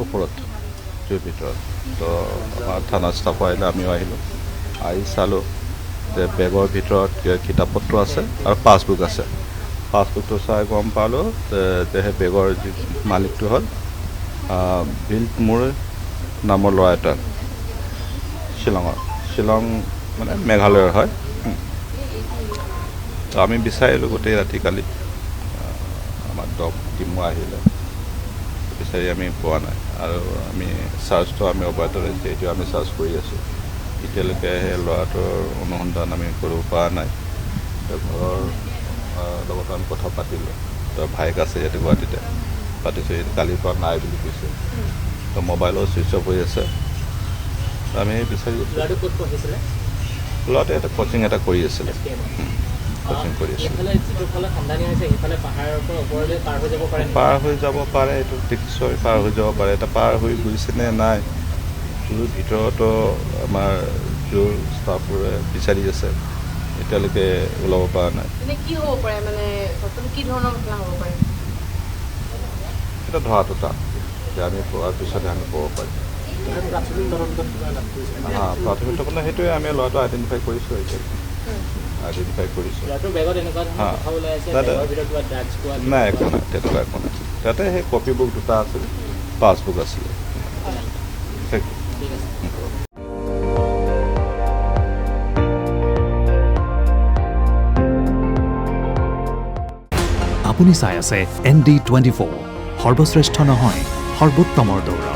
ওপৰত জুইৰ ভিতৰত তো আমাৰ থানা ষ্টাফো আহিলে আমিও আহিলোঁ আহি চালোঁ যে বেগৰ ভিতৰত কিতাপ পত্ৰ আছে আৰু পাছবুক আছে পাছবুকটো চাই গম পালোঁ যে সেই বেগৰ যি মালিকটো হ'ল বিল্ট মোৰ নামৰ ল'ৰা এটা শ্বিলং মানে মেঘালয়ৰ হয় তো আমি বিচাৰিলোঁ গোটেই ৰাতি কালি আমাৰ ডগ টিমো আহিলে বিচাৰি আমি পোৱা নাই আৰু আমি চাৰ্চটো আমি অব্যাহত ৰাখিছোঁ এইটো আমি চাৰ্চ কৰি আছোঁ এতিয়ালৈকে সেই ল'ৰাটোৰ অনুসন্ধান আমি কৰিব পৰা নাই তো ঘৰৰ লগত আমি কথা পাতিলোঁ তো ভাইক আছে ইয়াতে গুৱাহাটীতে পাতিছোঁ কালিৰ পৰা নাই বুলি কৈছে তো মোবাইলো ছুইচ অফ হৈ আছে আমি বিচাৰি ল'ৰাটোৱে এটা কচিং এটা কৰি আছিলে কচিং কৰি আছিলে পাৰ হৈ যাব পাৰে এইটো দেখিছোঁ পাৰ হৈ যাব পাৰে এটা পাৰ হৈ গৈছেনে নাই জুৰ ভিতৰতো আমাৰ জুৰ ষ্টাফবোৰে বিচাৰি আছে এতিয়ালৈকে ওলাব পৰা নাই এটা ধৰাটো টান যে আমি পোৱাৰ পিছতে আমি ক'ব পাৰিম প্ৰাথমিক তদন্ত সেইটোৱে আমি ল'ৰাটো আইডেণ্টিফাই কৰিছোঁ এতিয়া আইডেণ্টিফাই কৰিছোঁ নাই একো নাই তেনেকুৱা একো নাই তাতে সেই কপি বুক দুটা আছিলে পাছবুক আছিলে আপুনি চাই আছে ND24 সৰ্বশ্ৰেষ্ঠ নহয় সৰ্বোত্তমৰ দৌৰ